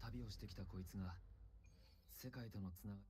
旅をしてきたこいつが世界とのつながり。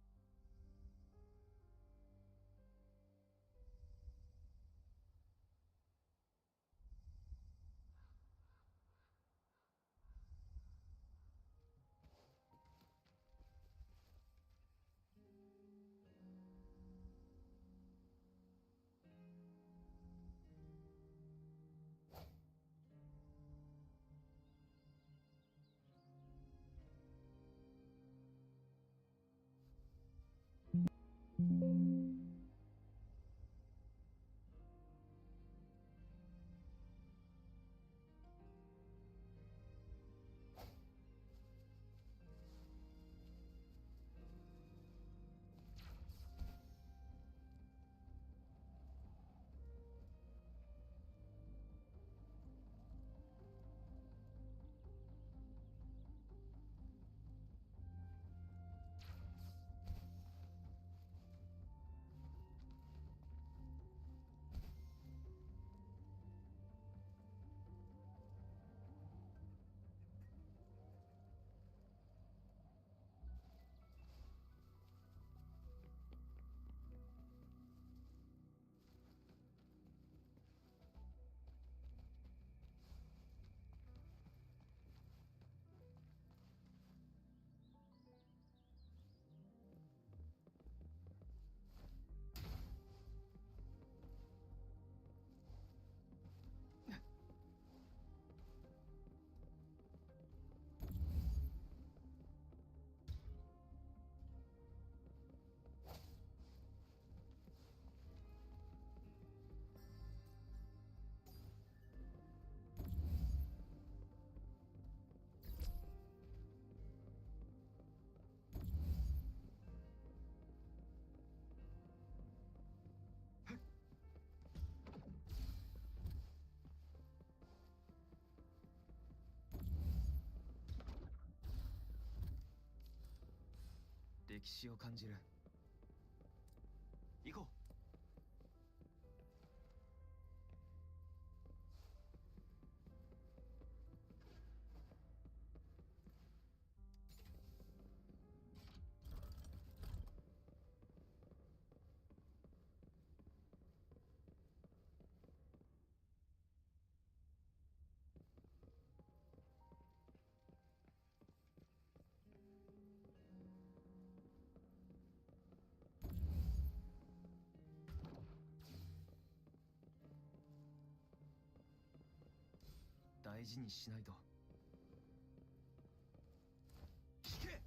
歴史を感じる。行こう。大事にしないと。引け！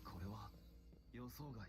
これは予想外。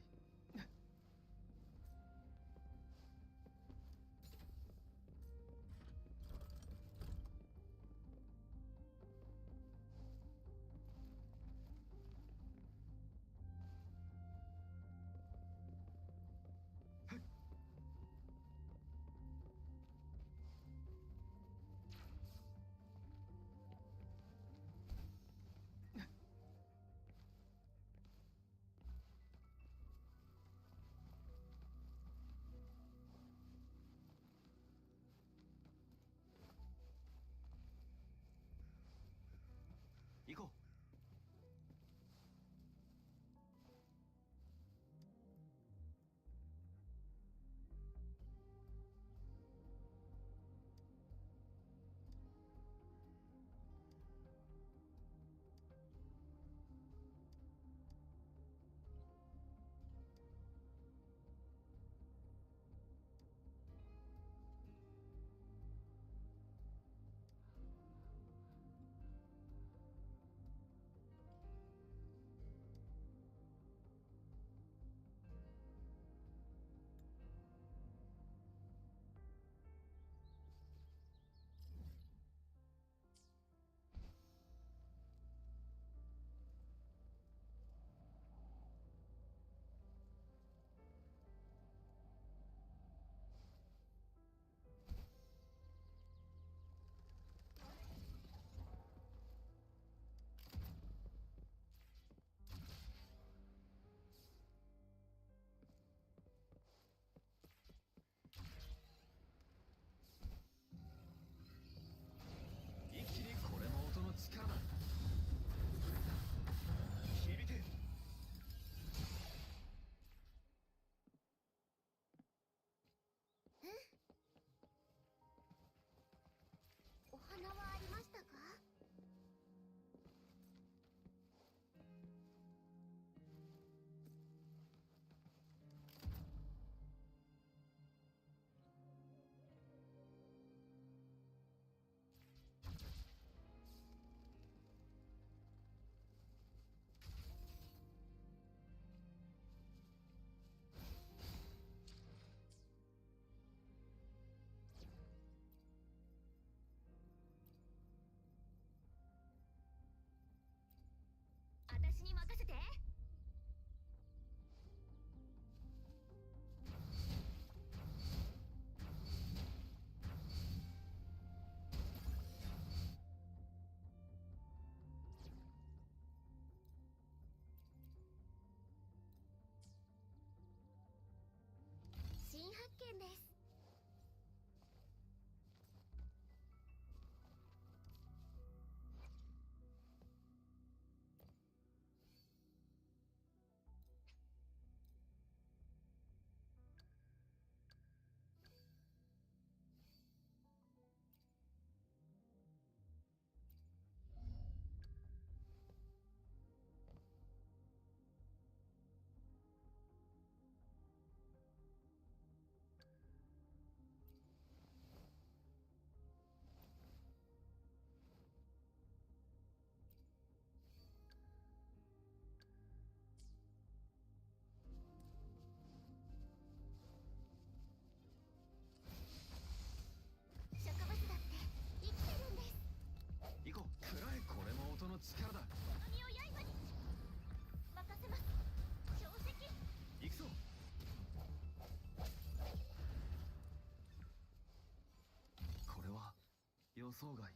想外。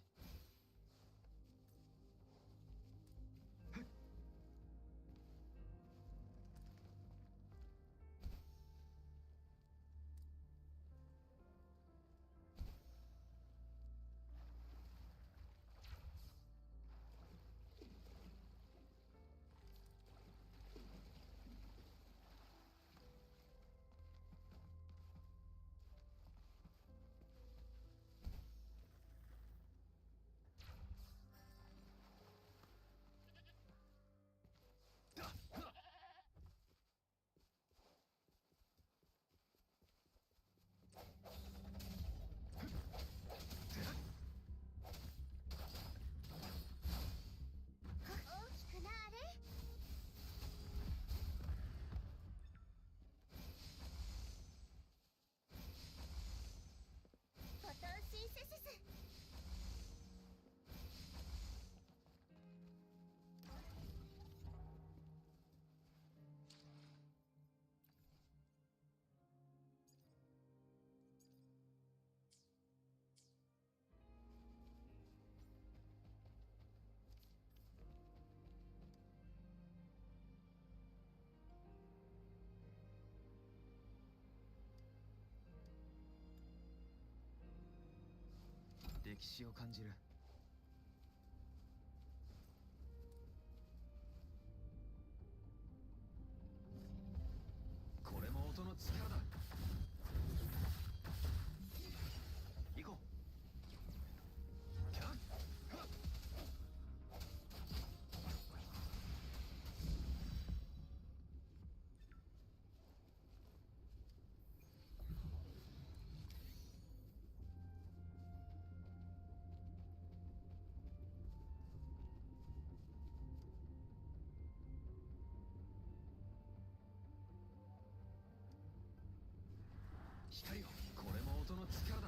歴史を感じる。これも音の力だ。行こう。光よ、これも音の力だ。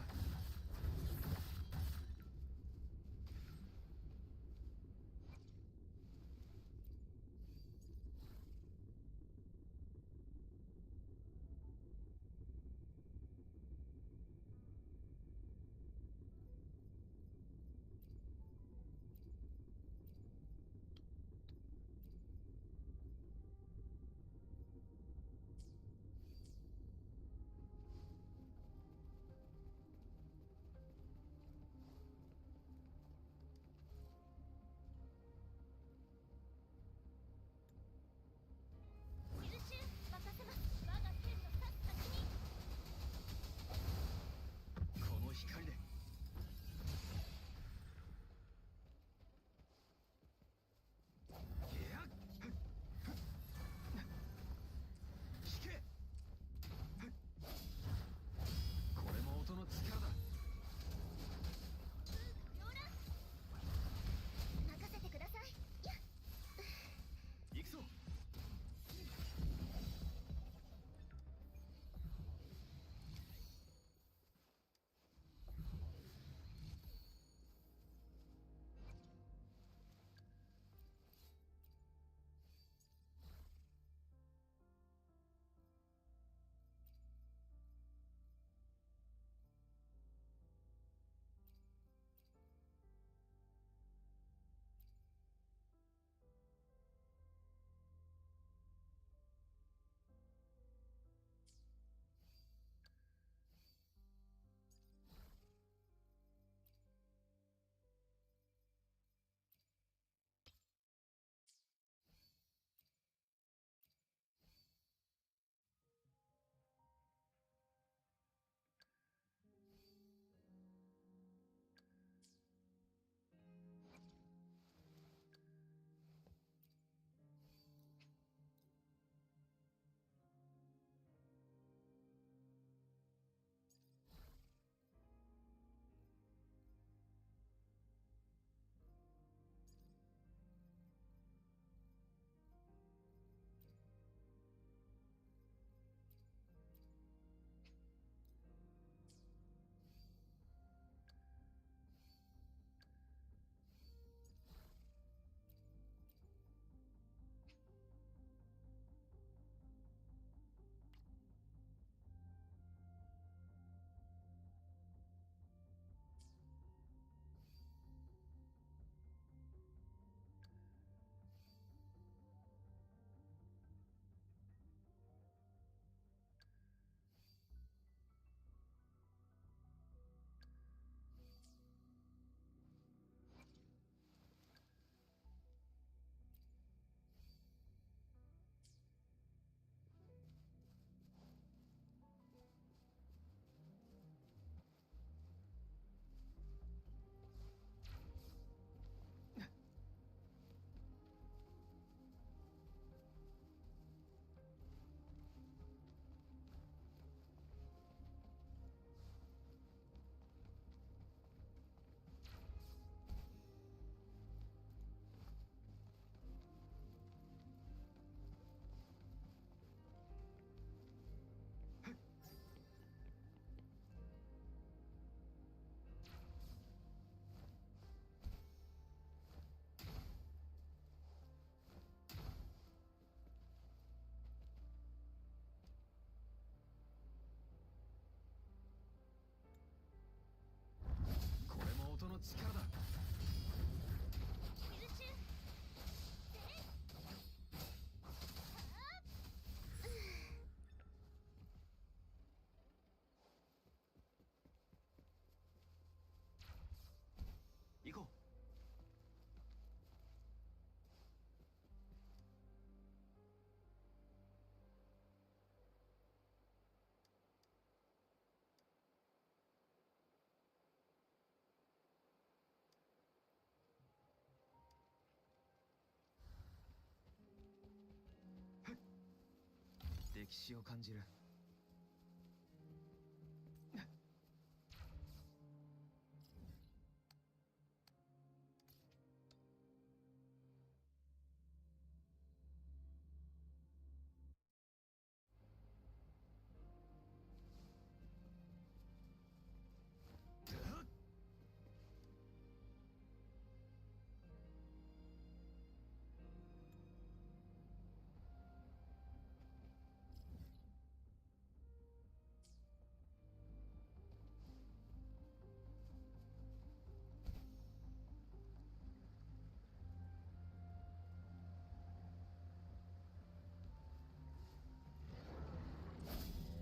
歴史を感じる。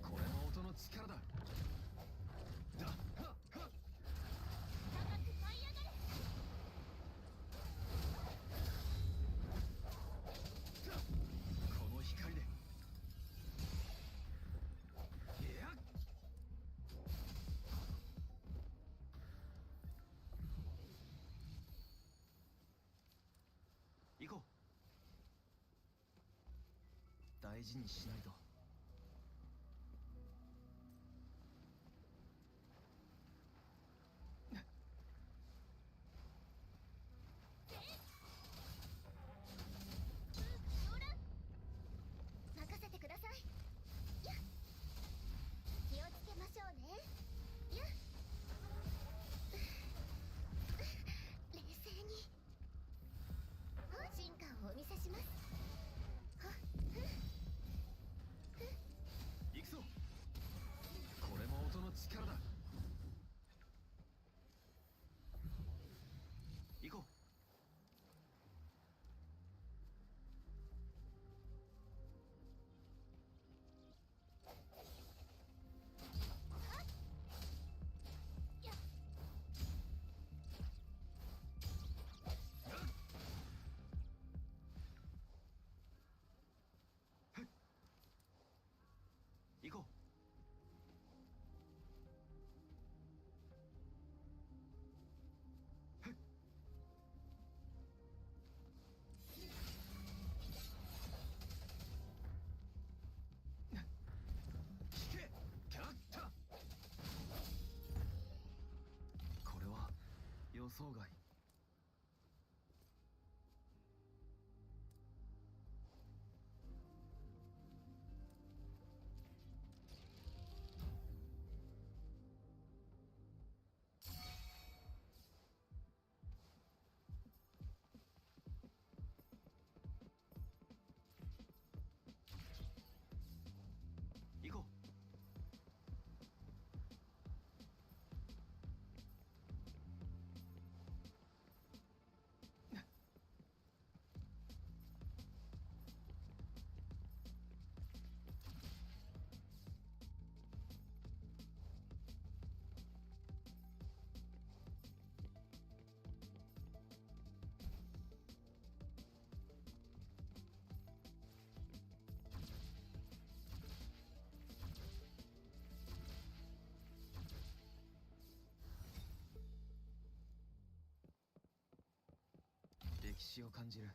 これも音の力だ。この光で。行こう。大事にしないと。任せてください。やっ、気をつけましょうね。やっ、冷静に進化をお見せします。行くぞ。これも音の力だ。行こう。行こう。聞け。ガッタ。これは予想外。行こう。歴史を感じる。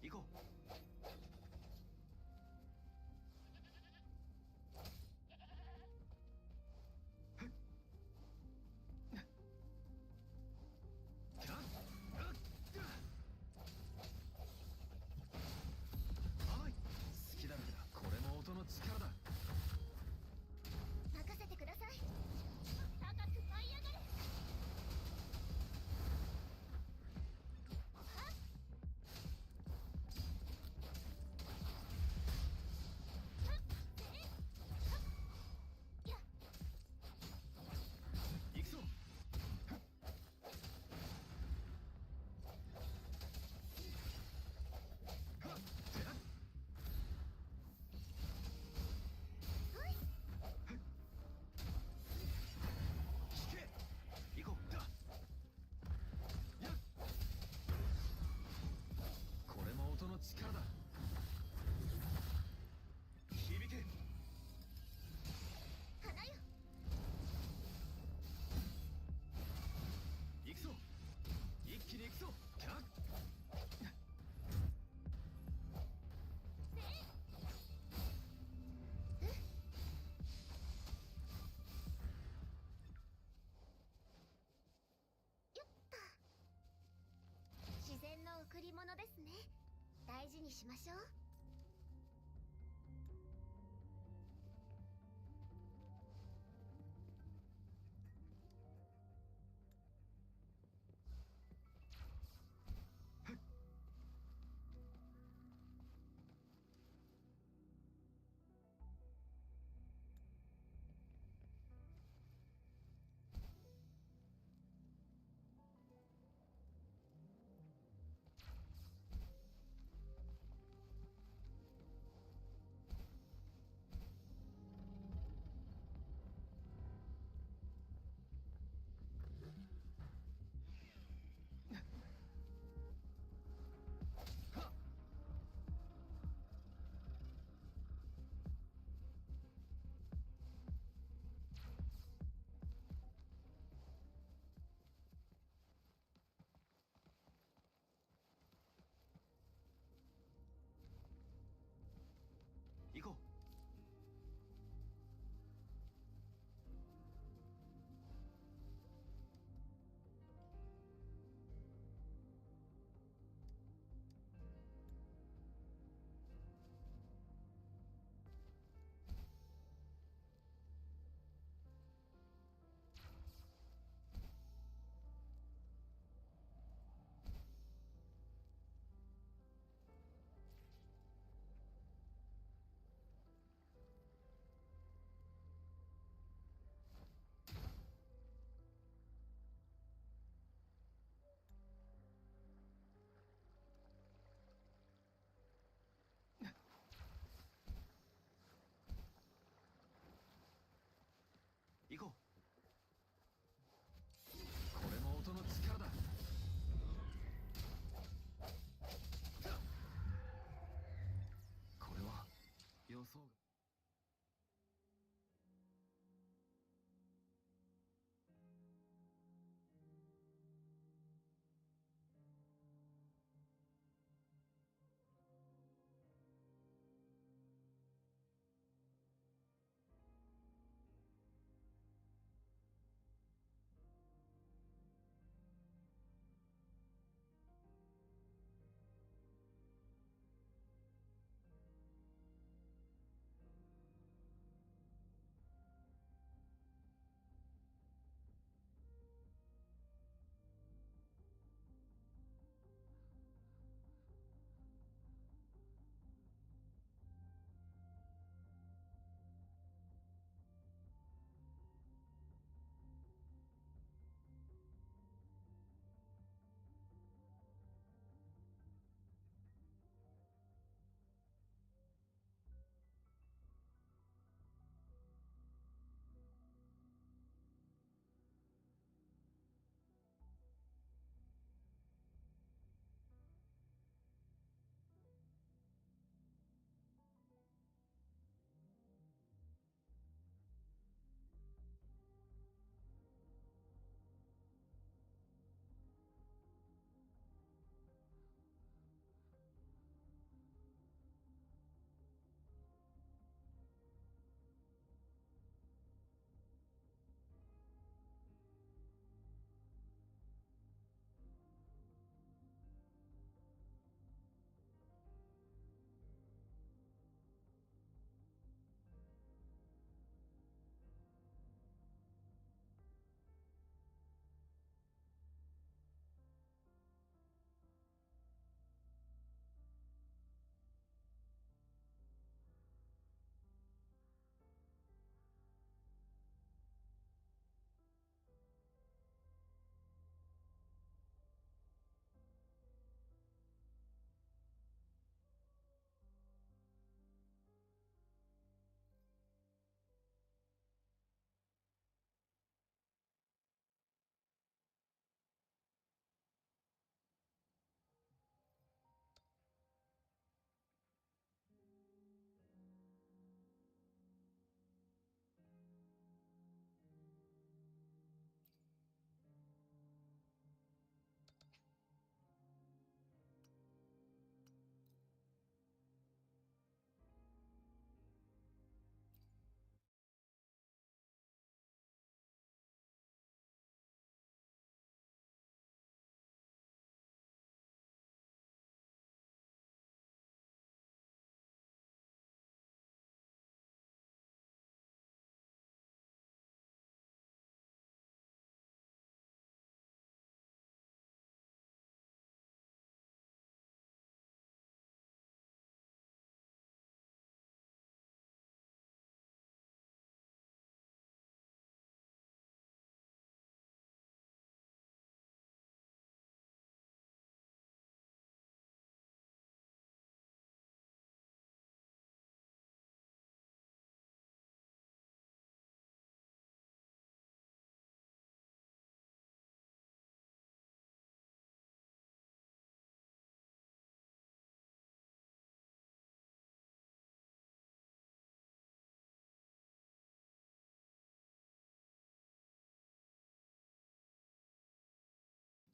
行こう。隙だらけだ。これも音の力だ。任せてください。高く舞い上がれ。行くぞ。行こう。これも音の力だ。響け。花よ。行くぞ。一気に行くぞ。よっと。自然の贈り物ですね。大事にしましょう。行こう。行こう。これも音の力だ。これは予想外。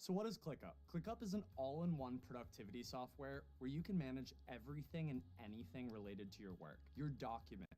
So what is ClickUp? ClickUp is an all-in-one productivity software where you can manage everything and anything related to your work. Your document.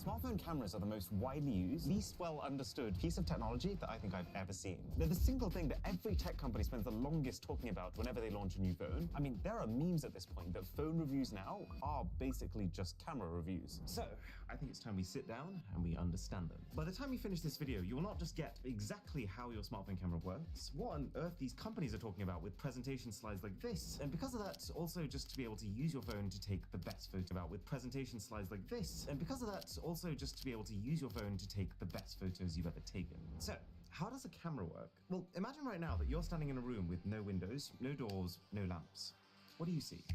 Smartphone cameras are the most widely used, least well understood piece of technology that I think I've ever seen. They're the single thing that every tech company spends the longest talking about whenever they launch a new phone. I mean, there are memes at this point that phone reviews now are basically just camera reviews. So, I think it's time we sit down and we understand them. By the time you finish this video, you will not just get exactly how your smartphone camera works, what on earth these companies are talking about with presentation slides like this, and because of that, also just to be able to use your phone to take the best photo out with presentation slides like this, and because of that, also just to be able to use your phone to take the best photos you've ever taken. So, how does a camera work? Well, imagine right now that you're standing in a room with no windows, no doors, no lamps. What do you see?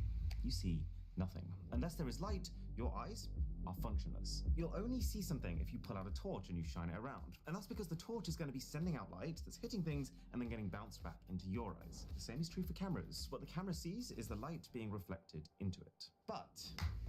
You see nothing. Unless there is light, your eyes are functionless. You'll only see something if you pull out a torch and you shine it around. And that's because the torch is going to be sending out light that's hitting things and then getting bounced back into your eyes. The same is true for cameras. What the camera sees is the light being reflected into it. But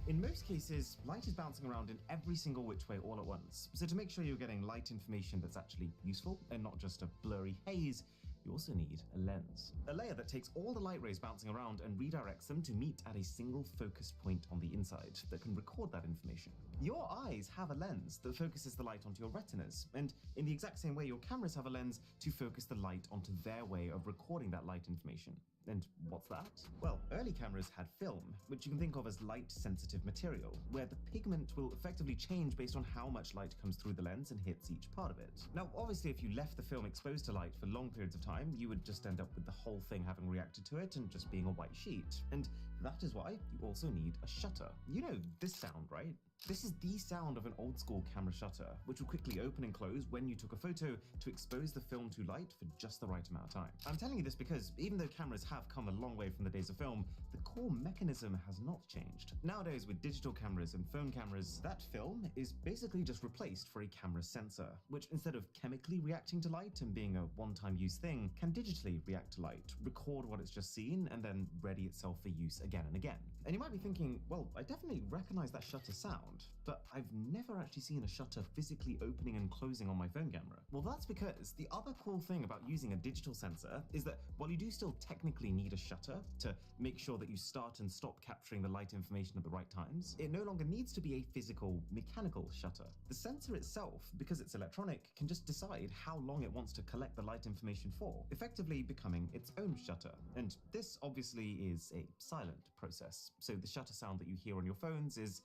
in most cases, light is bouncing around in every single which way all at once. So to make sure you're getting light information that's actually useful and not just a blurry haze, you also need a lens. A layer that takes all the light rays bouncing around and redirects them to meet at a single focus point on the inside that can record that information. Your eyes have a lens that focuses the light onto your retinas, and in the exact same way your cameras have a lens to focus the light onto their way of recording that light information. And what's that? Well, early cameras had film, which you can think of as light-sensitive material, where the pigment will effectively change based on how much light comes through the lens and hits each part of it. Now, obviously, if you left the film exposed to light for long periods of time, you would just end up with the whole thing having reacted to it and just being a white sheet. And that is why you also need a shutter. You know this sound, right? This is the sound of an old-school camera shutter, which would quickly open and close when you took a photo to expose the film to light for just the right amount of time. I'm telling you this because even though cameras have come a long way from the days of film, the core mechanism has not changed. Nowadays, with digital cameras and phone cameras, that film is basically just replaced for a camera sensor, which instead of chemically reacting to light and being a one-time use thing, can digitally react to light, record what it's just seen, and then ready itself for use again and again. And you might be thinking, well, I definitely recognize that shutter sound, but I've never actually seen a shutter physically opening and closing on my phone camera. Well, that's because the other cool thing about using a digital sensor is that while you do still technically need a shutter to make sure that you start and stop capturing the light information at the right times, it no longer needs to be a physical, mechanical shutter. The sensor itself, because it's electronic, can just decide how long it wants to collect the light information for, effectively becoming its own shutter. And this obviously is a silent process, so the shutter sound that you hear on your phones is,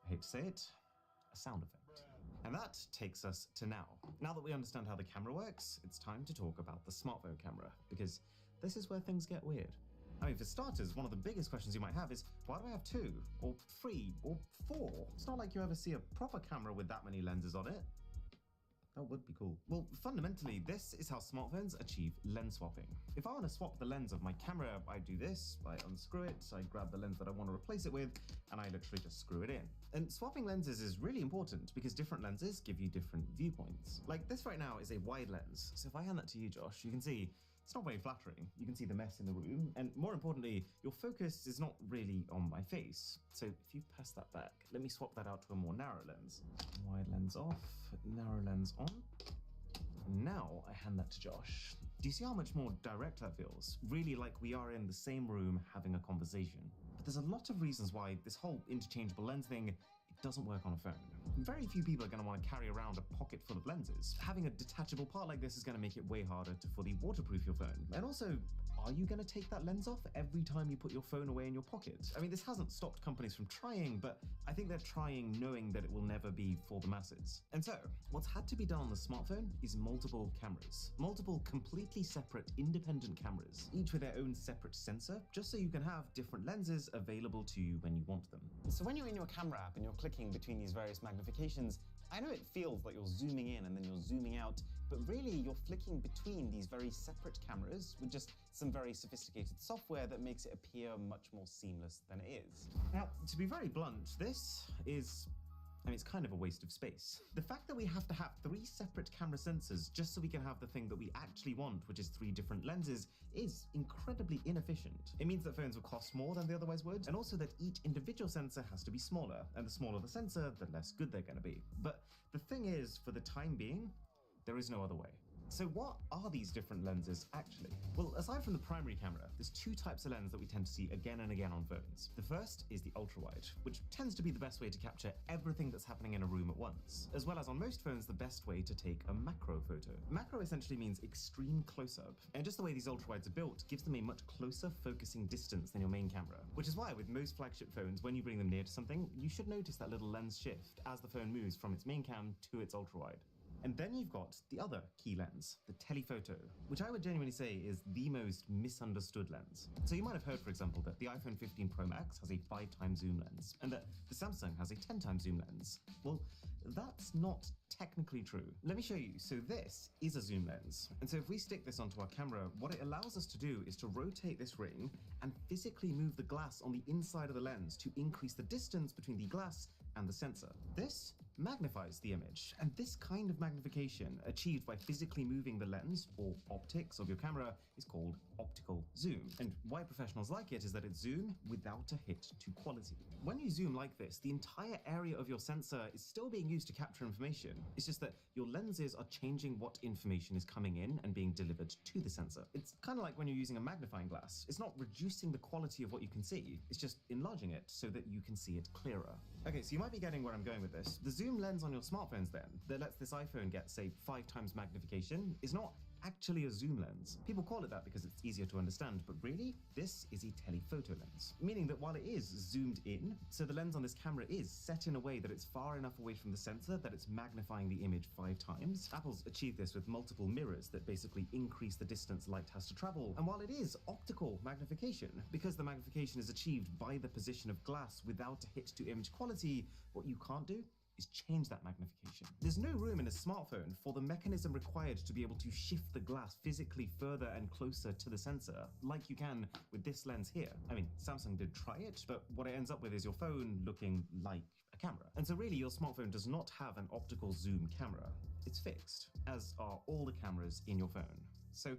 I hate to say it, a sound effect. And that takes us to now. Now that we understand how the camera works, it's time to talk about the smartphone camera, because this is where things get weird. I mean, for starters, one of the biggest questions you might have is, why do I have 2, or 3, or 4? It's not like you ever see a proper camera with that many lenses on it. That would be cool. Well, fundamentally, this is how smartphones achieve lens swapping. If I want to swap the lens of my camera, I do this, I unscrew it, I grab the lens that I want to replace it with, and I literally just screw it in. And swapping lenses is really important because different lenses give you different viewpoints. Like this right now is a wide lens, so if I hand that to you, Josh, you can see it's not very flattering. You can see the mess in the room, and more importantly, your focus is not really on my face. So if you pass that back, let me swap that out to a more narrow lens. Wide lens off, narrow lens on. And now I hand that to Josh. Do you see how much more direct that feels? Really like we are in the same room having a conversation. But there's a lot of reasons why this whole interchangeable lens thing, it doesn't work on a phone. Very few people are going to want to carry around a pocket full of lenses. Having a detachable part like this is going to make it way harder to fully waterproof your phone. And also, are you going to take that lens off every time you put your phone away in your pocket? I mean, this hasn't stopped companies from trying, but I think they're trying knowing that it will never be for the masses. And so, what's had to be done on the smartphone is multiple cameras. Multiple completely separate, independent cameras, each with their own separate sensor, just so you can have different lenses available to you when you want them. So when you're in your camera app and you're clicking between these various magnifications, I know it feels like you're zooming in and then you're zooming out, but really you're flicking between these very separate cameras with just some very sophisticated software that makes it appear much more seamless than it is. Now, to be very blunt, it's kind of a waste of space. The fact that we have to have 3 separate camera sensors just so we can have the thing that we actually want, which is 3 different lenses, is incredibly inefficient. It means that phones will cost more than they otherwise would, and also that each individual sensor has to be smaller, and the smaller the sensor, the less good they're going to be. But the thing is, for the time being, there is no other way. So what are these different lenses actually? Well, aside from the primary camera, there's 2 types of lens that we tend to see again and again on phones. The first is the ultra-wide, which tends to be the best way to capture everything that's happening in a room at once, as well as on most phones the best way to take a macro photo. Macro essentially means extreme close-up, and just the way these ultra-wides are built gives them a much closer focusing distance than your main camera, which is why with most flagship phones, when you bring them near to something, you should notice that little lens shift as the phone moves from its main cam to its ultra-wide. And then you've got the other key lens, the telephoto, which I would genuinely say is the most misunderstood lens. So you might have heard, for example, that the iPhone 15 Pro Max has a 5x zoom lens, and that the Samsung has a 10x zoom lens. Well, that's not technically true. Let me show you. So this is a zoom lens. And so if we stick this onto our camera, what it allows us to do is to rotate this ring and physically move the glass on the inside of the lens to increase the distance between the glass and the sensor. This magnifies the image, and this kind of magnification achieved by physically moving the lens or optics of your camera is called optical zoom. And why professionals like it is that it's zoom without a hit to quality. When you zoom like this, the entire area of your sensor is still being used to capture information. It's just that your lenses are changing what information is coming in and being delivered to the sensor. It's kind of like when you're using a magnifying glass. It's not reducing the quality of what you can see, it's just enlarging it so that you can see it clearer. Okay, so you might be getting where I'm going with this. The zoom lens on your smartphones then, that lets this iPhone get, say, 5x magnification, is not actually a zoom lens. People call it that because it's easier to understand, but really, this is a telephoto lens. Meaning that while it is zoomed in, so the lens on this camera is set in a way that it's far enough away from the sensor that it's magnifying the image 5x. Apple's achieved this with multiple mirrors that basically increase the distance light has to travel. And while it is optical magnification, because the magnification is achieved by the position of glass without a hit to image quality, what you can't do is change that magnification. There's no room in a smartphone for the mechanism required to be able to shift the glass physically further and closer to the sensor, like you can with this lens here. I mean, Samsung did try it, but what it ends up with is your phone looking like a camera. And so really, your smartphone does not have an optical zoom camera. It's fixed, as are all the cameras in your phone. So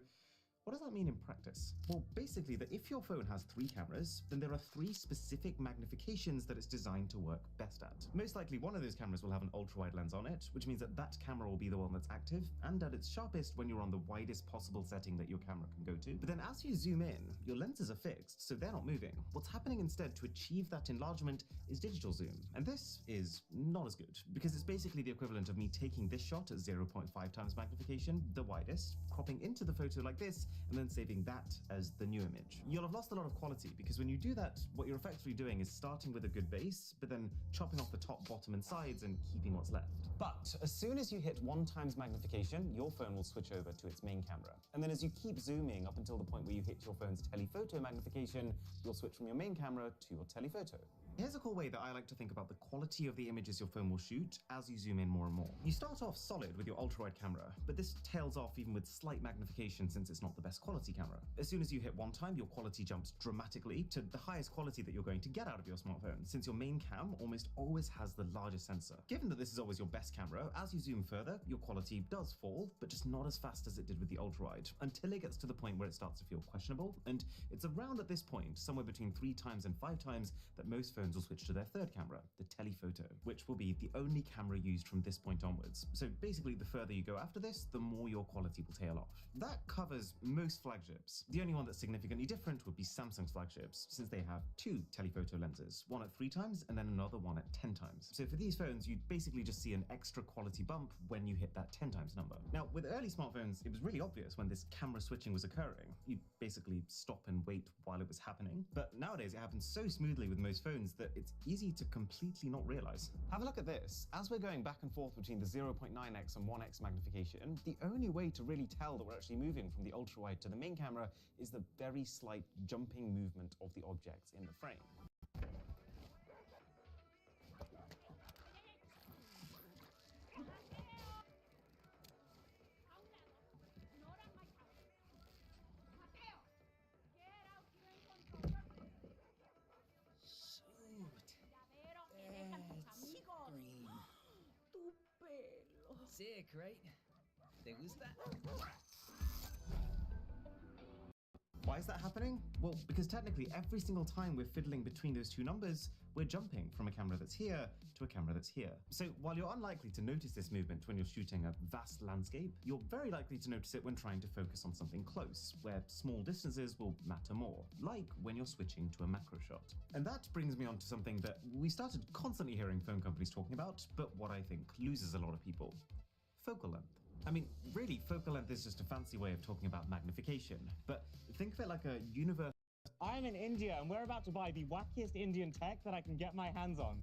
what does that mean in practice? Well, basically that if your phone has 3 cameras, then there are 3 specific magnifications that it's designed to work best at. Most likely one of those cameras will have an ultra-wide lens on it, which means that that camera will be the one that's active and at its sharpest when you're on the widest possible setting that your camera can go to. But then as you zoom in, your lenses are fixed, so they're not moving. What's happening instead to achieve that enlargement is digital zoom. And this is not as good, because it's basically the equivalent of me taking this shot at 0.5x magnification, the widest, cropping into the photo like this, and then saving that as the new image. You'll have lost a lot of quality, because when you do that, what you're effectively doing is starting with a good base, but then chopping off the top, bottom, and sides and keeping what's left. But as soon as you hit 1x magnification, your phone will switch over to its main camera. And then as you keep zooming up until the point where you hit your phone's telephoto magnification, you'll switch from your main camera to your telephoto. Here's a cool way that I like to think about the quality of the images your phone will shoot as you zoom in more and more. You start off solid with your ultra-wide camera, but this tails off even with slight magnification since it's not the best quality camera. As soon as you hit 1 time, your quality jumps dramatically to the highest quality that you're going to get out of your smartphone, since your main cam almost always has the largest sensor. Given that this is always your best camera, as you zoom further, your quality does fall, but just not as fast as it did with the ultra-wide, until it gets to the point where it starts to feel questionable, and it's around at this point, somewhere between 3x and 5x, that most phones smartphones will switch to their third camera, the telephoto, which will be the only camera used from this point onwards. So basically, the further you go after this, the more your quality will tail off. That covers most flagships. The only one that's significantly different would be Samsung's flagships, since they have two telephoto lenses, one at 3 times and then another one at 10 times. So for these phones, you'd basically just see an extra quality bump when you hit that 10 times number. Now, with early smartphones, it was really obvious when this camera switching was occurring. You'd basically stop and wait while it was happening. But nowadays, it happens so smoothly with most phones that it's easy to completely not realize. Have a look at this. As we're going back and forth between the 0.9x and 1x magnification, the only way to really tell that we're actually moving from the ultra-wide to the main camera is the very slight jumping movement of the objects in the frame. Sick, right? ¿Te gusta? Why is that happening? Well, because technically every single time we're fiddling between those two numbers, we're jumping from a camera that's here to a camera that's here. So while you're unlikely to notice this movement when you're shooting a vast landscape, you're very likely to notice it when trying to focus on something close, where small distances will matter more, like when you're switching to a macro shot. And that brings me on to something that we started constantly hearing phone companies talking about, but what I think loses a lot of people: focal length. I mean, really, focal length is just a fancy way of talking about magnification, but think of it like a universal. I'm in India and we're about to buy the wackiest Indian tech that I can get my hands on.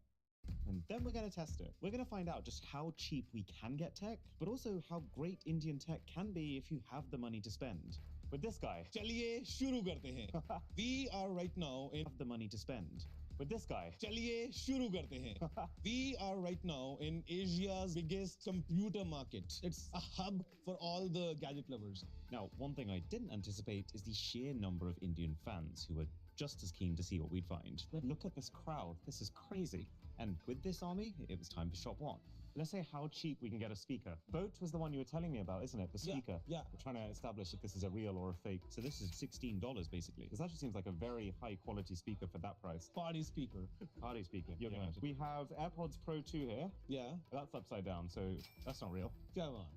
And then we're going to test it. We're going to find out just how cheap we can get tech, but also how great Indian tech can be if you have the money to spend. With this guy. चलिए शुरू करते हैं. We are right now in Have the money to spend. With this guy. चलिए शुरू करते हैं. We are right now in Asia's biggest computer market. It's a hub for all the gadget lovers. Now, one thing I didn't anticipate is the sheer number of Indian fans who were just as keen to see what we'd find. But look at this crowd. This is crazy. And with this army, it was time for shop one. Let's say how cheap we can get a speaker. Boat was the one you were telling me about, isn't it? The speaker. Yeah. We're trying to establish if this is a real or a fake. So this is $16 basically. This actually seems like a very high quality speaker for that price. Party speaker. Party speaker. You're Yeah. right. We have AirPods Pro 2 here. Yeah. That's upside down, so that's not real. Come on.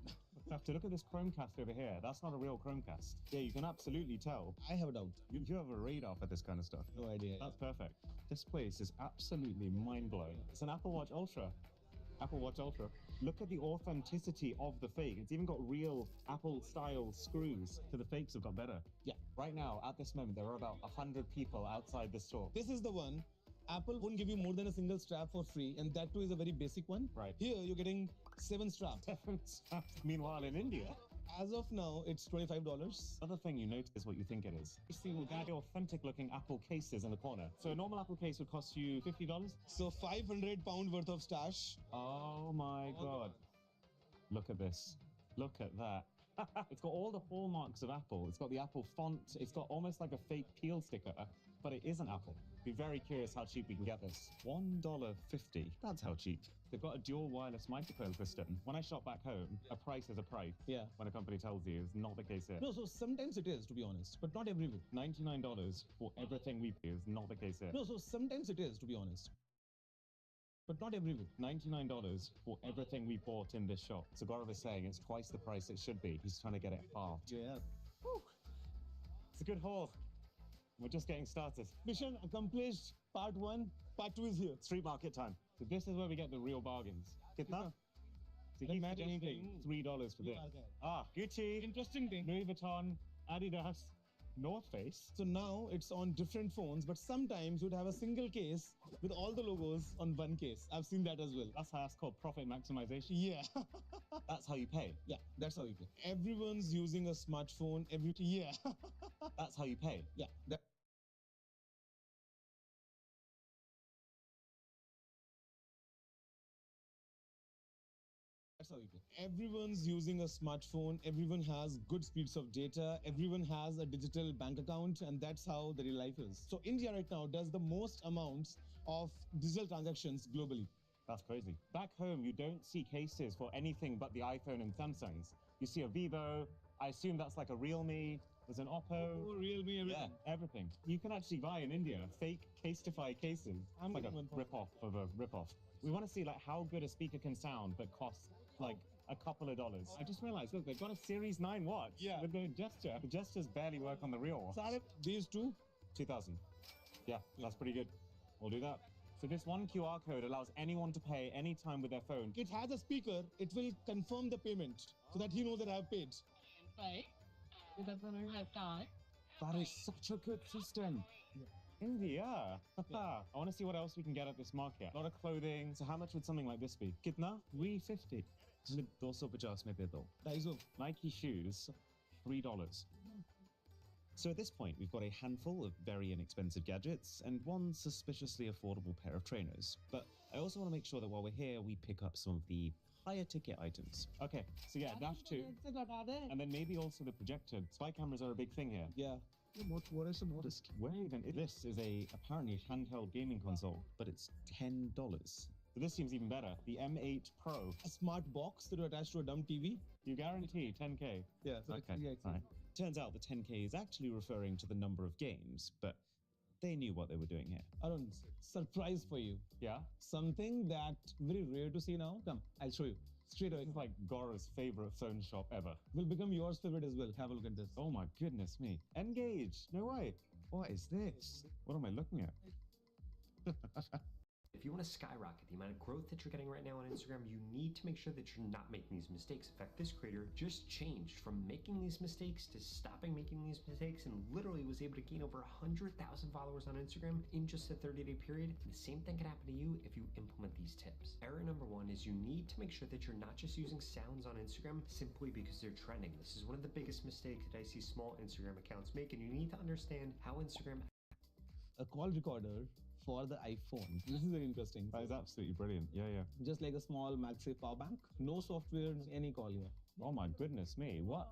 So look at this Chromecast over here. That's not a real Chromecast. Yeah, you can absolutely tell. I have a doubt. You have a radar for this kind of stuff. No idea. That's perfect. This place is absolutely mind-blowing. It's an Apple Watch Ultra. Apple Watch Ultra. Look at the authenticity of the fake. It's even got real Apple-style screws. So the fakes have got better. Yeah. Right now, at this moment, there are about 100 people outside the store. This is the one. Apple won't give you more than a single strap for free, and that too is a very basic one. Right. Here, you're getting 7 straps. Meanwhile, in India, As of now, it's $25. another thing you notice is what you think it is. You see all the authentic-looking Apple cases in the corner. So a normal Apple case would cost you $50. So 500 pound worth of stash. Oh my God. Look at this. Look at that. It's got all the hallmarks of Apple. It's got the Apple font. It's got almost like a fake peel sticker, but it isn't Apple. Be very curious how cheap we can get this. $1.50. That's how cheap. They've got a dual wireless microphone system. When I shop back home, a price is a price. Yeah. When a company tells you, it's not the case here. No, so sometimes it is, to be honest, but not everywhere. $99 for everything we pay is not the case here. No, so sometimes it is, to be honest, but not everywhere. $99 for everything we bought in this shop. So Gaurav is saying it's twice the price it should be. He's trying to get it halved. Yeah. Whew. It's a good haul. We're just getting started. Mission accomplished. Part 1. Part 2 is here. Street market time. So this is where we get the real bargains. Get that? So Doesn't he's matter suggesting anything. $3 for this. Okay. Ah, Gucci, Interesting thing. Louis Vuitton, Adidas, North Face. So now it's on different phones, but sometimes you'd have a single case with all the logos on one case. I've seen that as well. That's called profit maximization. Yeah. That's how you pay. Yeah, that's how you pay. Everyone's using a smartphone. Yeah. That's how you pay. Yeah. That's how you pay. Everyone's using a smartphone. Everyone has good speeds of data. Everyone has a digital bank account, and that's how the real life is. So India right now does the most amounts of digital transactions globally. That's crazy. Back home, you don't see cases for anything but the iPhone and Samsungs. You see a Vivo. I assume that's like a Realme. There's an Oppo. Oh, Realme, everything. Yeah, everything. You can actually buy in India fake Casetify cases. I'm Like a getting one. rip-off of a rip-off. We want to see like how good a speaker can sound that costs like a couple of dollars. I just realized, look, they've got a Series 9 watch Yeah. with the gesture. The gestures barely work on the real watch. Sarif, these two. 2000. Yeah, that's pretty good. We'll do that. So this one QR code allows anyone to pay anytime with their phone. It has a speaker. It will confirm the payment so that he knows that I have paid. That is such a good system. India. I want to see what else we can get at this market. A lot of clothing. So how much would something like this be? Kitna? 350. 250 में दे दो. Daiso. Nike shoes, $3. So at this point, we've got a handful of very inexpensive gadgets and one suspiciously affordable pair of trainers. But I also want to make sure that while we're here, we pick up some of the higher ticket items. Okay, so yeah, Dash 2. And then maybe also the projector. Spy cameras are a big thing here. Yeah. What is some modest? Where even is this? Is a apparently handheld gaming console. But it's $10. So this seems even better. The M8 Pro. A smart box that you attach to a dumb TV. You guarantee 10K. Yeah. So Okay, yeah, all right. Turns out the 10K is actually referring to the number of games, but they knew what they were doing here. Arun, surprise for you. Yeah? Something that very rare to see now. Come, I'll show you. Straight away. This is like Gaura's favorite phone shop ever. Will become yours favorite as well. Have a look at this. Oh my goodness me. Engage. No way. What is this? What am I looking at? If you want to skyrocket the amount of growth that you're getting right now on Instagram, you need to make sure that you're not making these mistakes. In fact, this creator just changed from making these mistakes to stopping making these mistakes and literally was able to gain over 100,000 followers on Instagram in just a 30-day period. And the same thing can happen to you if you implement these tips. Error number one is you need to make sure that you're not just using sounds on Instagram simply because they're trending. This is one of the biggest mistakes that I see small Instagram accounts make, and you need to understand how Instagram A call recorder for the iPhone. This is very interesting. That is absolutely brilliant. Yeah, yeah. Just like a small MagSafe power bank. No software, any call here. Oh my goodness me. What?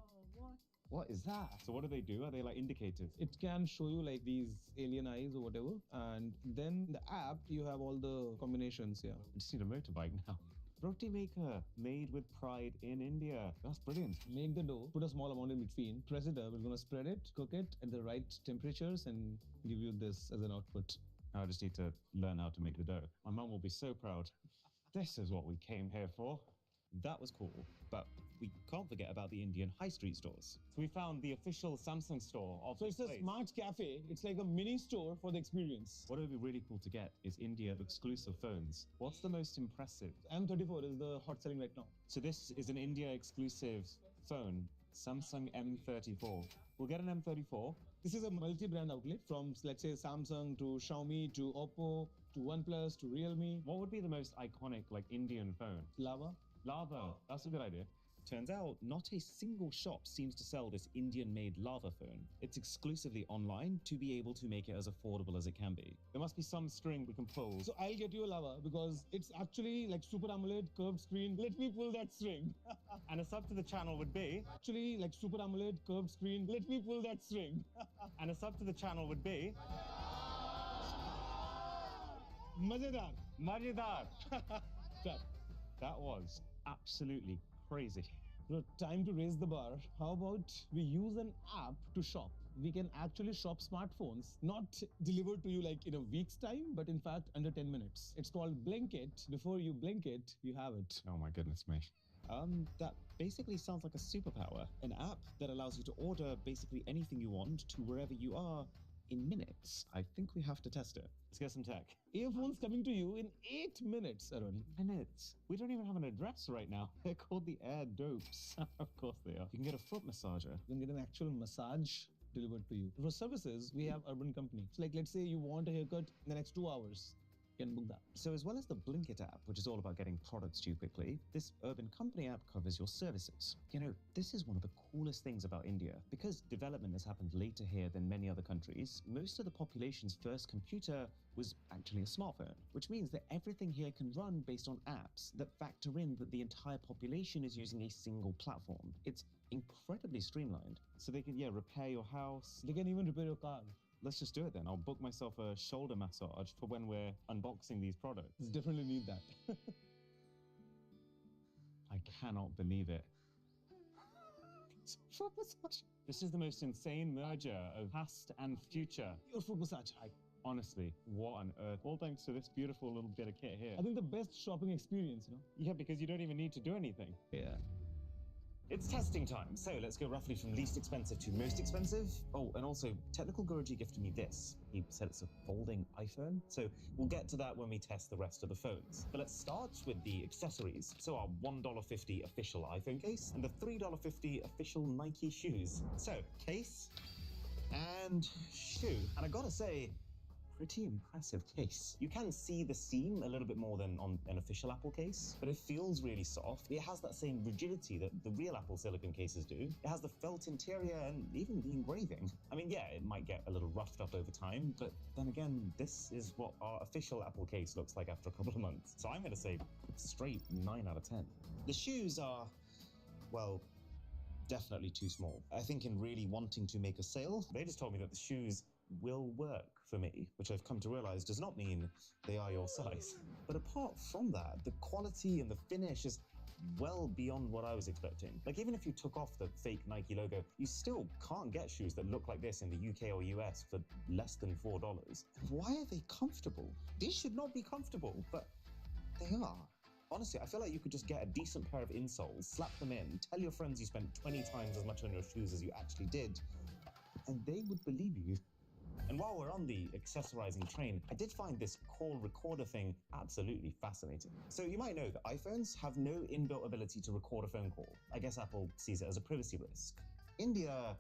What is that? So what do they do? Are they like indicators? It can show you like these alien eyes or whatever. And then the app, you have all the combinations here. I just need a motorbike now. Roti maker, made with pride in India. That's brilliant. Make the dough, put a small amount in between, press it up, we're gonna spread it, cook it at the right temperatures and give you this as an output. Now I just need to learn how to make the dough. My mum will be so proud. This is what we came here for. That was cool, but we can't forget about the Indian high street stores. So we found the official Samsung store of So this it's a place. smart cafe. It's like a mini store for the experience. What would be really cool to get is India exclusive phones. What's the most impressive? M34 is the hot selling right now. So this is an India exclusive phone, Samsung M34. We'll get an M34. This is a multi-brand outlet from, let's say, Samsung to Xiaomi to Oppo to OnePlus to Realme. What would be the most iconic like Indian phone? Lava. Lava. That's a good idea. Turns out, not a single shop seems to sell this Indian-made lava phone. It's exclusively online to be able to make it as affordable as it can be. There must be some string we can pull. So I'll get you a Lava because it's actually like Super AMOLED curved screen. Let me pull that string. And a sub to the channel would be... Actually like Super AMOLED curved screen. Let me pull that string. And a sub to the channel would be... Mazedar. Majidar. Tap. That was absolutely crazy. So time to raise the bar. How about we use an app to shop? We can actually shop smartphones, not delivered to you like in a week's time, but in fact under 10 minutes. It's called Blink It. Before you blink it, you have it. Oh my goodness me. That basically sounds like a superpower. An app that allows you to order basically anything you want to wherever you are in minutes. I think we have to test it. Let's get some tech. Earphones coming to you in 8 minutes, Arun. Minutes. We don't even have an address right now. They're called the Air Dopes. Of course they are. You can get a foot massager. You can get an actual massage delivered to you. For services, we have Urban Company. So like, let's say you want a haircut in the next 2 hours. You can book that. So as well as the Blinkit app, which is all about getting products to you quickly, this Urban Company app covers your services. You know, this is one of the coolest things about India. Because development has happened later here than many other countries, most of the population's first computer was actually a smartphone, which means that everything here can run based on apps that factor in that the entire population is using a single platform. It's incredibly streamlined. So they can, repair your house. They can even repair your car. Let's just do it then. I'll book myself a shoulder massage for when we're unboxing these products. Definitely need that. I cannot believe it. It's foot massage. This is the most insane merger of past and future. Your foot massage. Honestly, what on earth? All thanks to this beautiful little bit of kit here. I think the best shopping experience, you know. Yeah, because you don't even need to do anything. Yeah. It's testing time, so let's go roughly from least expensive to most expensive. Oh, and also, Technical Guruji gifted me this. He said it's a folding iPhone, so we'll get to that when we test the rest of the phones. But let's start with the accessories. So our $1.50 official iPhone case and the $3.50 official Nike shoes. So, case and shoe. And I gotta say, pretty impressive case. You can see the seam a little bit more than on an official Apple case, but it feels really soft. It has that same rigidity that the real Apple silicone cases do. It has the felt interior and even the engraving. I mean, yeah, it might get a little roughed up over time, but then again, this is what our official Apple case looks like after a couple of months. So I'm gonna say straight 9 out of 10. The shoes are, well, definitely too small. I think in really wanting to make a sale, they just told me that the shoes will work for me, which I've come to realize does not mean they are your size. But apart from that, the quality and the finish is well beyond what I was expecting. Like, even if you took off the fake Nike logo, you still can't get shoes that look like this in the UK or US for less than $4. Why are they comfortable? These should not be comfortable, but they are. Honestly, I feel like you could just get a decent pair of insoles, slap them in, tell your friends you spent 20 times as much on your shoes as you actually did, and they would believe you. And while we're on the accessorizing train, I did find this call recorder thing absolutely fascinating. So you might know that iPhones have no inbuilt ability to record a phone call. I guess Apple sees it as a privacy risk. India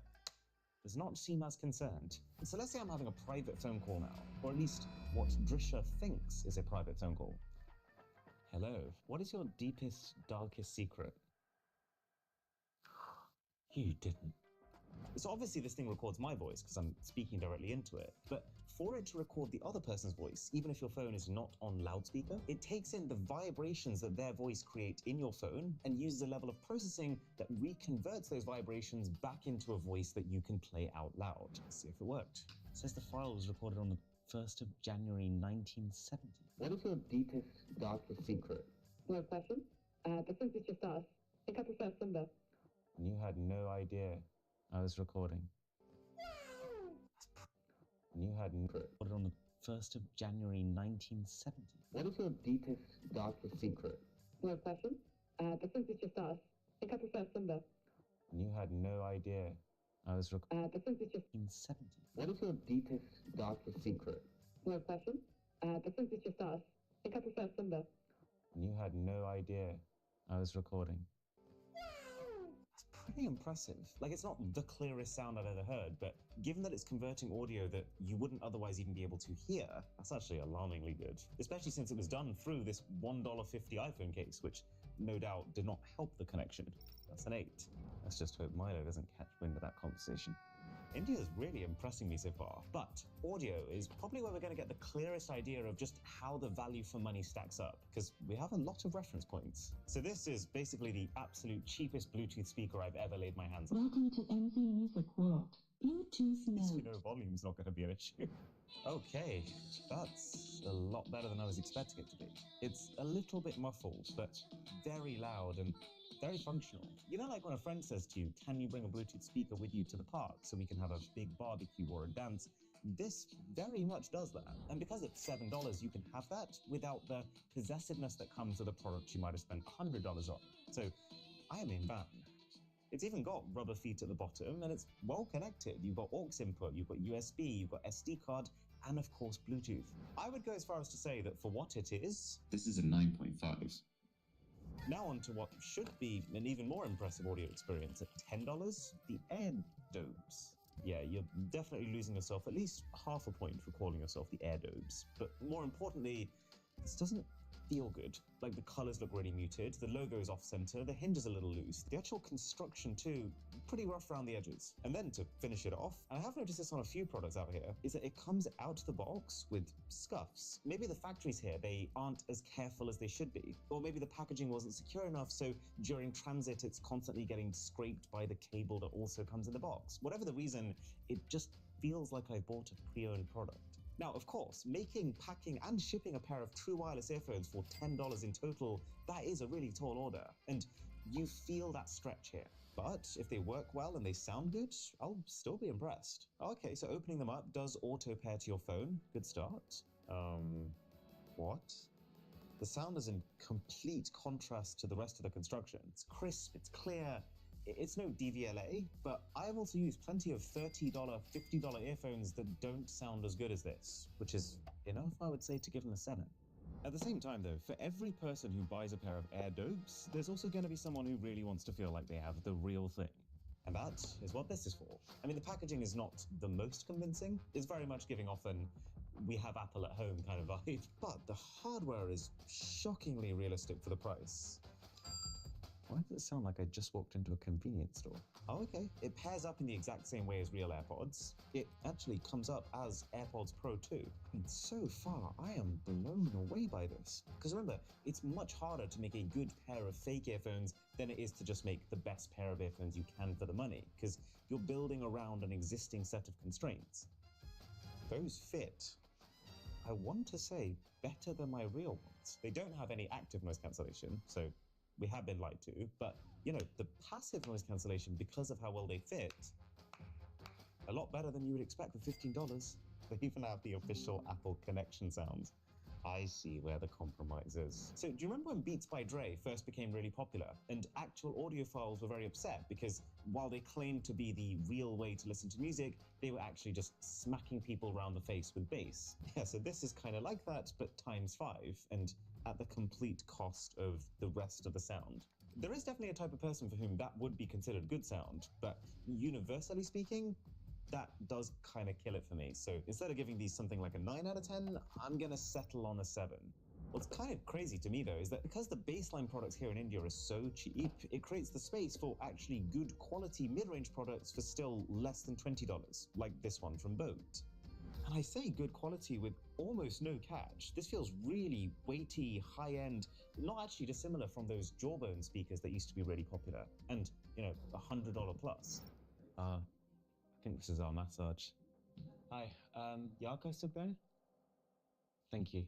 does not seem as concerned. So let's say I'm having a private phone call now, or at least what Drisha thinks is a private phone call. Hello, what is your deepest, darkest secret? You didn't. So obviously this thing records my voice because I'm speaking directly into it, but for it to record the other person's voice, even if your phone is not on loudspeaker, it takes in the vibrations that their voice create in your phone and uses a level of processing that reconverts those vibrations back into a voice that you can play out loud. Let's see if it worked. It says the file was recorded on the 1st of January 1970. What is your deepest, darkest secret? No question. But since it's just us, pick up your first number. And you had no idea I was recording. And you had no recorded on the 1st of January 1970. What is your deepest, darkest secret? No question. But since it's just us, pick up your first number. And you had no idea I was recording. But since it's just 1970. What is your deepest, darkest secret? No question. But since it's just us, pick up your first number. And you had no idea I was recording. Pretty impressive. Like, it's not the clearest sound I've ever heard, but given that it's converting audio that you wouldn't otherwise even be able to hear, that's actually alarmingly good. Especially since it was done through this $1.50 iPhone case, which no doubt did not help the connection. That's an 8. Let's just hope Milo doesn't catch wind of that conversation. India's really impressing me so far, but audio is probably where we're going to get the clearest idea of just how the value for money stacks up, because we have a lot of reference points. So this is basically the absolute cheapest Bluetooth speaker I've ever laid my hands on. Welcome to NZ Music World. Bluetooth At least we mode. know volume's not going to be an issue. Okay, that's a lot better than I was expecting it to be. It's a little bit muffled, but very loud and very functional. You know, like when a friend says to you, can you bring a Bluetooth speaker with you to the park so we can have a big barbecue or a dance? This very much does that. And because it's $7, you can have that without the possessiveness that comes with a product you might have spent $100 on. So I am in van. It's even got rubber feet at the bottom, and it's well connected. You've got aux input, you've got USB, you've got SD card, and of course Bluetooth. I would go as far as to say that for what it is, this is a 9.5. Now on to what should be an even more impressive audio experience. At $10, the AirDobes. Yeah, you're definitely losing yourself at least half a point for calling yourself the AirDobes. But more importantly, this doesn't feel good. Like, the colors look really muted, the logo is off-center, the hinge is a little loose, the actual construction too, pretty rough around the edges. And then to finish it off, and I have noticed this on a few products out here, is that it comes out the box with scuffs. Maybe the factories here, they aren't as careful as they should be. Or maybe the packaging wasn't secure enough, so during transit it's constantly getting scraped by the cable that also comes in the box. Whatever the reason, it just feels like I bought a pre-owned product. Now, of course, making, packing, and shipping a pair of true wireless earphones for $10 in total, that is a really tall order. And you feel that stretch here. But if they work well and they sound good, I'll still be impressed. Okay, so opening them up does auto pair to your phone. Good start. What? The sound is in complete contrast to the rest of the construction. It's crisp, it's clear. It's no DVLA, but I've also used plenty of $30, $50 earphones that don't sound as good as this, which is enough, I would say, to give them a 7. At the same time, though, for every person who buys a pair of Air Dopes, there's also going to be someone who really wants to feel like they have the real thing. And that is what this is for. I mean, the packaging is not the most convincing. It's very much giving off an we have Apple at home kind of vibe. But the hardware is shockingly realistic for the price. Why does it sound like I just walked into a convenience store? Oh, okay. It pairs up in the exact same way as real AirPods. It actually comes up as AirPods Pro 2. And so far, I am blown away by this. Because remember, it's much harder to make a good pair of fake earphones than it is to just make the best pair of earphones you can for the money. Because you're building around an existing set of constraints. Those fit, I want to say, better than my real ones. They don't have any active noise cancellation, so we have been lied to, but, you know, the passive noise cancellation, because of how well they fit, a lot better than you would expect for $15. They even have the official Apple connection sounds. I see where the compromise is. So do you remember when Beats by Dre first became really popular and actual audiophiles were very upset because while they claimed to be the real way to listen to music, they were actually just smacking people around the face with bass? Yeah, so this is kind of like that, but times 5 and at the complete cost of the rest of the sound. There is definitely a type of person for whom that would be considered good sound, but universally speaking, that does kind of kill it for me. So instead of giving these something like a 9 out of 10, I'm gonna settle on a 7. What's kind of crazy to me though is that because the baseline products here in India are so cheap, it creates the space for actually good quality mid-range products for still less than $20, like this one from Boat. And I say good quality with almost no catch. This feels really weighty, high-end, not actually dissimilar from those Jawbone speakers that used to be really popular, and, you know, $100 plus. I think this is our massage. Hi, Yarko Subban? Thank you.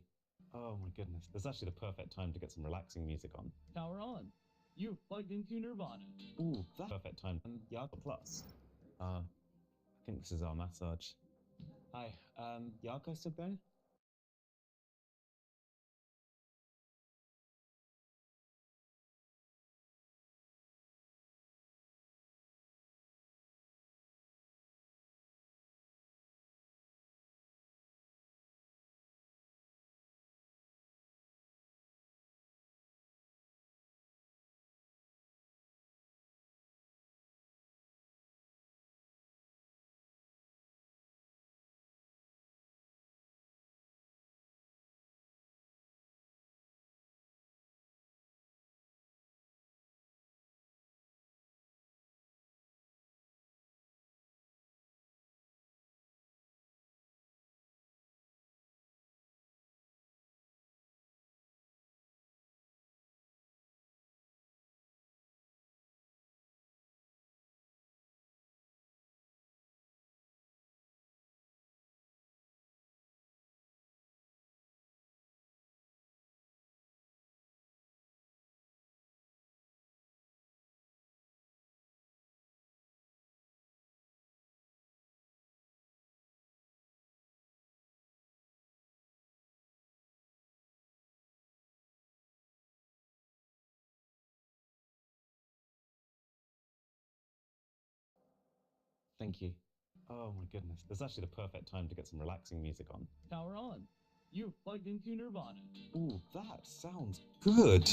Oh my goodness, this is actually the perfect time to get some relaxing music on. Power on. You've plugged into Nirvana. Ooh, that's perfect time. Yarko Plus. I think this is our massage. Hi, Yarko Subban? Thank you. Oh my goodness, this is actually the perfect time to get some relaxing music on. Power on. You've plugged into Nirvana. Ooh, that sounds good.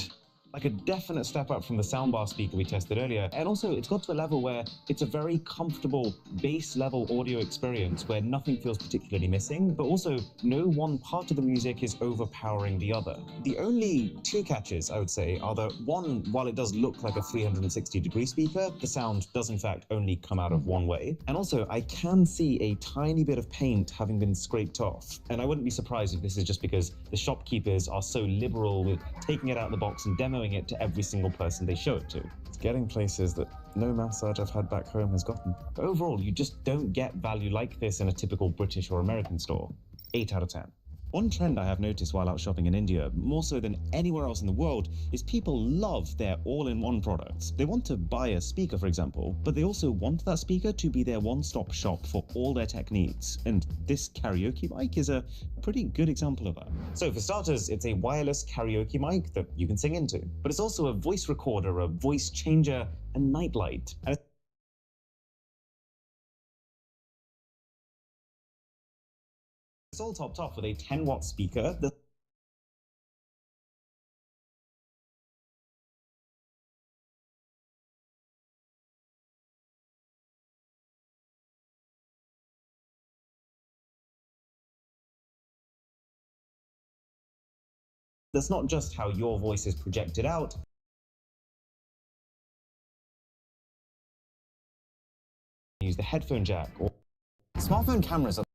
Like a definite step up from the soundbar speaker we tested earlier. And also, it's got to a level where it's a very comfortable base level audio experience where nothing feels particularly missing, but also no one part of the music is overpowering the other. The only two catches, I would say, are that one, while it does look like a 360-degree speaker, the sound does in fact only come out of one way. And also, I can see a tiny bit of paint having been scraped off. And I wouldn't be surprised if this is just because the shopkeepers are so liberal with taking it out of the box and demoing it to every single person they show it to. It's getting places that no massage I've had back home has gotten. But overall, you just don't get value like this in a typical British or American store. 8 out of 10. One trend I have noticed while out shopping in India, more so than anywhere else in the world, is people love their all-in-one products. They want to buy a speaker, for example, but they also want that speaker to be their one-stop shop for all their tech needs. And this karaoke mic is a pretty good example of that. So for starters, it's a wireless karaoke mic that you can sing into. But it's also a voice recorder, a voice changer, a nightlight. And it's all topped off with a 10-watt speaker that that's not just how your voice is projected out, use the headphone jack or smartphone cameras are